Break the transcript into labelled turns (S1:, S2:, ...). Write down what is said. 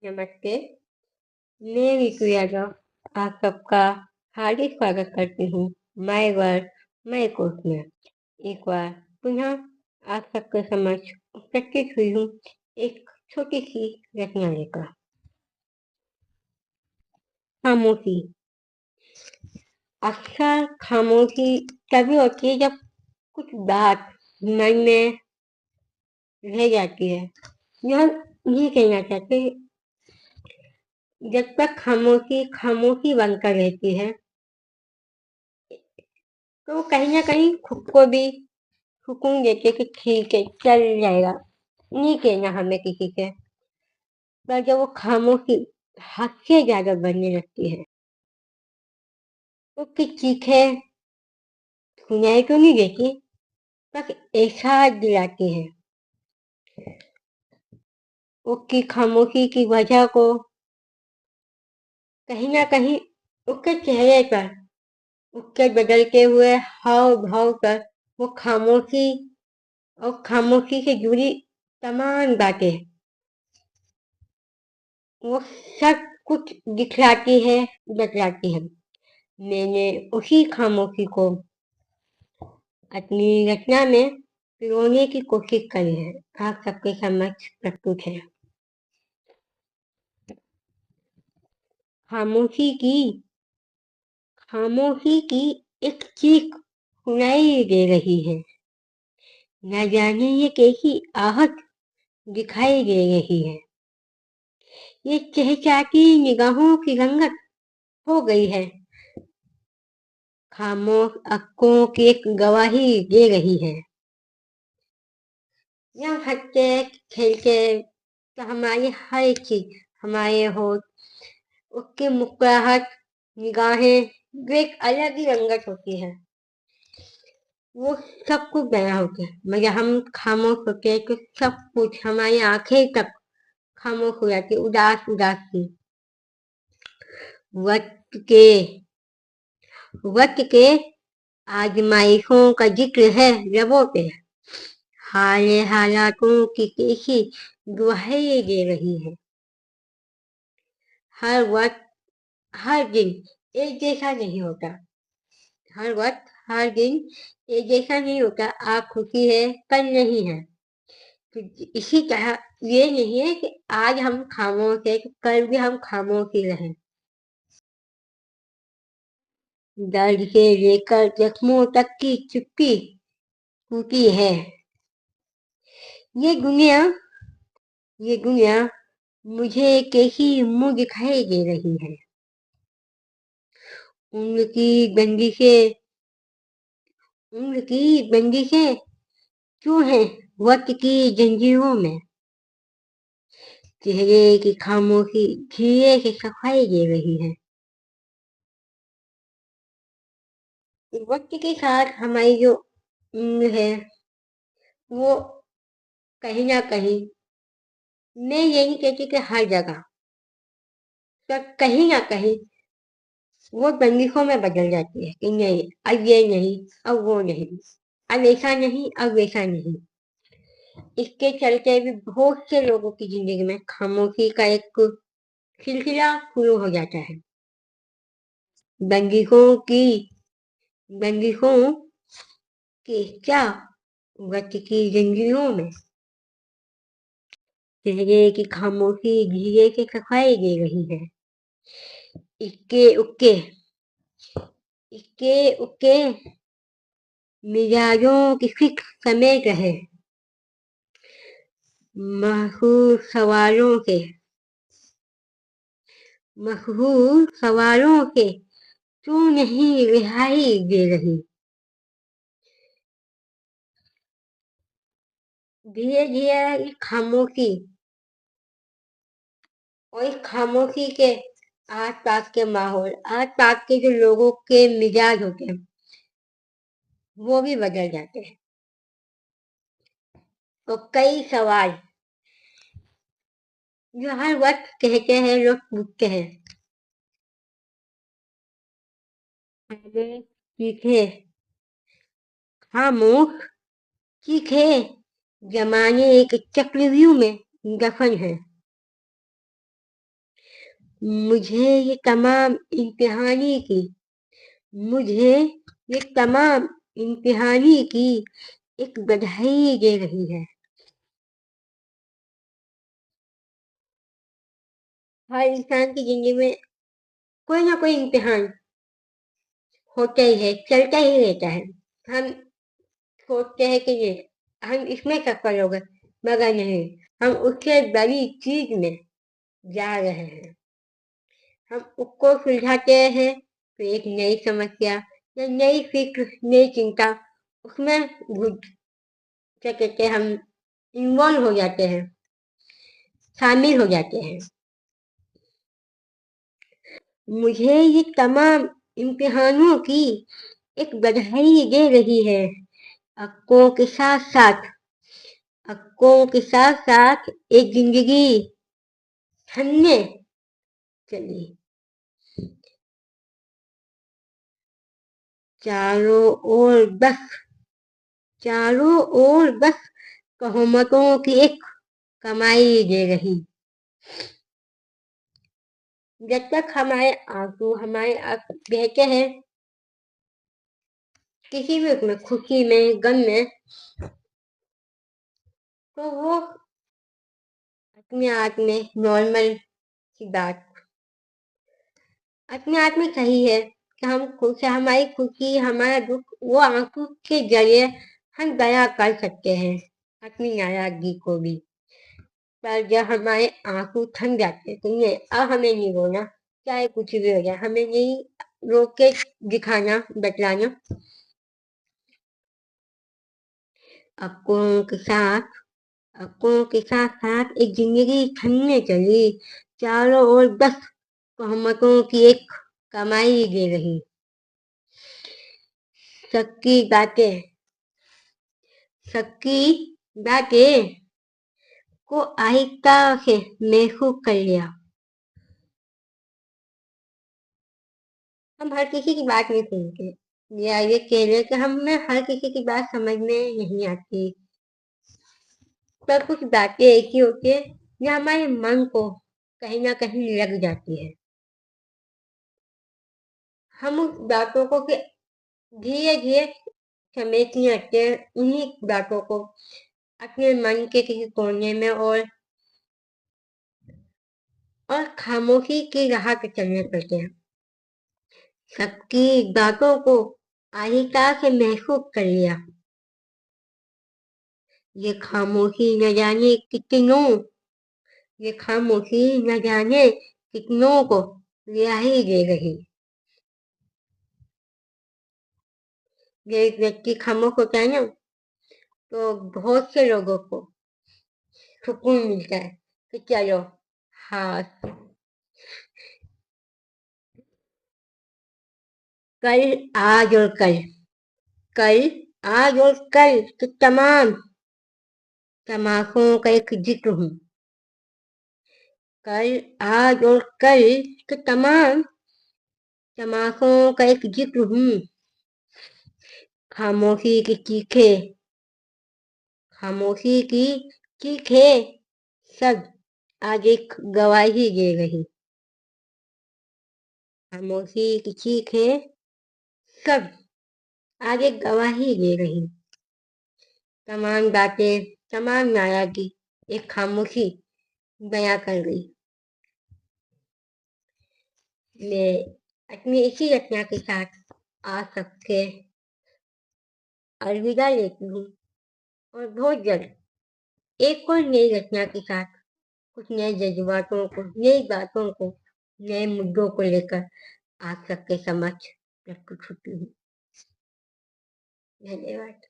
S1: नमस्ते, मैं ऋतु यादव आप सबका हार्दिक स्वागत करती हूँ माय वर्ड माय कोर्स में। एक बार पुनः आप सबके समक्ष उपस्थित हुई हूँ एक छोटी सी रचना लेकर। खामोशी। अक्सर खामोशी तभी होती है जब कुछ बात मन में रह जाती है। यह ये कहना चाहते हैं, जब तक खामोशी खामोशी बनकर रहती है तो कहीं ना कहीं खुद को भी सुकून देते कि ठीक है चल जाएगा, नहीं कहना हमें किसी से। पर जब वो खामोशी हद से ज्यादा बनने लगती है तो उसकी चीखें सुनाई तो नहीं देती, बस एहसास दिलाती है। उसकी खामोशी की वजह को कहीं ना कहीं उसके चेहरे पर, उसके बदलते हुए हाव भाव पर वो खामोशी और खामोशी से जुड़ी तमाम बातें वो सब कुछ दिखलाती है, बतलाती है। मैंने उसी खामोशी को अपनी रचना में पिरोने की कोशिश करी है, आप सबके समक्ष प्रस्तुत है। खामोशी की खामोशी की एक चीख सुनाई दे रही है, न जाने ये कैसी आहट दिखाई दे रही है। ये चहचहाती निगाहों की रंगत हो गई है, खामोश आंखों की एक गवाही दे रही है। यहाँ हंसते खेलते तो हमारी हर चीज, हमारे होठ, उसकी मुस्कुराहट, निगाहें, जो एक अलग ही रंगत होती है, वो सब कुछ बयां होते हैं। मगर हम खामोश होते हैं तो सब कुछ, हमारी आंखें तक खामोश हो जाती है, उदास उदास सी। वक्त के वक्त के आजमाइशों का जिक्र है लबों पे, हाले हालातों की कैसी दुहाई दे रही है। हर वक्त हर दिन एक जैसा नहीं होता, हर वक्त हर दिन एक जैसा नहीं होता। आज खुशी है कल नहीं है, तो इसी तरह ये नहीं है कि आज हम खामोश है तो कल भी हम खामोश ही रहें। दर्द से लेकर जख्मों तक की चुप्पी टूटी है। ये दुनिया ये दुनिया मुझे कैसी मुंह दिखाई दे रही है। उम्र की बंदिशें उम्र की बंदिशें क्यों है वक्त की जंजीरों में। चेहरे की खामोशी धीरे से सफाई दे रही है। वक्त के साथ हमारी जो उम्र है वो कहीं ना कहीं, मैं ये नहीं कहती कि हर जगह, पर कहीं ना कहीं वो बंदिशों में बदल जाती है कि नहीं अब ये नहीं, अब वो नहीं, अब ऐसा नहीं, अब वैसा नहीं। इसके चलते भी बहुत से लोगों की जिंदगी में खामोशी का एक सिलसिला शुरू हो जाता है। बंदिशों की बंदिशों की क्या वक्त की जंजीरों में चेहरे की खामोशी धीरे से सफाई दे रही है। इक्के उक्के इक्के उक्के मिजाजों की फिक्र समेत रहे, महूर सवालों के महूर सवालों के क्यों नहीं रिहाई दे रही। धीरे धीरे खामोशी और इस खामोशी के आस पास के माहौल, आस पास के जो लोगों के मिजाज होते हैं वो भी बदल जाते हैं। तो कई सवाल जो हर वक्त कहते हैं, लोग पूछते हैं, पहले सीखे खामोश सीखे जमाने एक चक्रव्यूह में दफन है। मुझे ये तमाम इम्तिहानी की मुझे ये तमाम इम्तिहानी की एक बधाई दे रही है। हर इंसान की जिंदगी में कोई ना कोई इम्तिहान होता ही है, चलता ही रहता है। हम सोचते हैं कि ये हम इसमें सफल हो गए, मगर नहीं, हम उससे बड़ी चीज में जा रहे हैं। हम उसको सुलझाते हैं, फिर एक नई समस्या या नई फिक्र, नई चिंता उसमें घुस क्या कहते हैं, हम इन्वॉल्व हो जाते हैं, शामिल हो जाते हैं। मुझे ये तमाम इम्तिहानों की एक बधाई दे रही है। अक्कों के साथ साथ अक्कों के साथ साथ एक जिंदगी थमने चली। चारों ओर बस चारों ओर बस तोहमतों की एक कमाई दे रही। जब तक हमारे आंसू हमारे आंख बहते हैं, किसी भी उसमें खुशी में, गम में, तो वो अपने आप में नॉर्मल की बात, अपने आप में सही है कि हम खुश है, हमारी खुशी, हमारा दुख वो आंसू के जरिए हम बयां कर सकते हैं, अपनी नाराजगी को भी। पर जब हमारे आंसू थम जाते हैं तो नहीं, अब हमें नहीं रोना, चाहे कुछ भी हो जाए, हमें नहीं रो के दिखाना, बतलाना। अक्कों के साथ अक्कों के साथ साथ एक जिंदगी थमने चली। चारों ओर बस तोहमतों की एक कमाई दे रही। सबकी बातें सबकी बातें को आहिस्ता से महसूस कर लिया। हम हर किसी की बात नहीं सुनते, या ये कह रहे कि हमें हर किसी की बात समझ में नहीं आती। पर कुछ बातें ऐसी होती है जो हमारे मन को कहीं ना कहीं लग जाती है। हम उस बातों को धीरे धीरे समेटने लगते हैं, उन्हीं बातों को अपने मन के किसी कोने में, और खामोशी की राह पे चलने पड़ते हैं। सबकी बातों को आहिस्ता से महसूस कर लिया। ये खामोशी न जाने कितनों ये खामोशी न जाने कितनों को रिहाई दे रही। जब एक व्यक्ति खामोश होता है ना, तो बहुत से लोगों को सुकून मिलता है कि चलो, हाँ, कल, आज और कल आज और कल के तमाम तमाशों का एक जिक्र हूँ। कल, आज और कल के तमाम तमाशों का एक जिक्र हूँ। खामोशी की चीखें खामोशी की चीखें सब आज एक गवाही दे रही। खामोशी की चीखें सब आज एक गवाही दे रही। तमाम बातें, तमाम नाराजगी एक खामोशी बयां कर गई। मैं अपनी इसी रचना के साथ आज सबसे अलविदा लेती हूँ, और बहुत जल्द एक और नई रचना के साथ कुछ नए जज्बातों को, नई बातों को, नए मुद्दों को लेकर आप सबके समक्ष प्रस्तुत होती हूँ। धन्यवाद।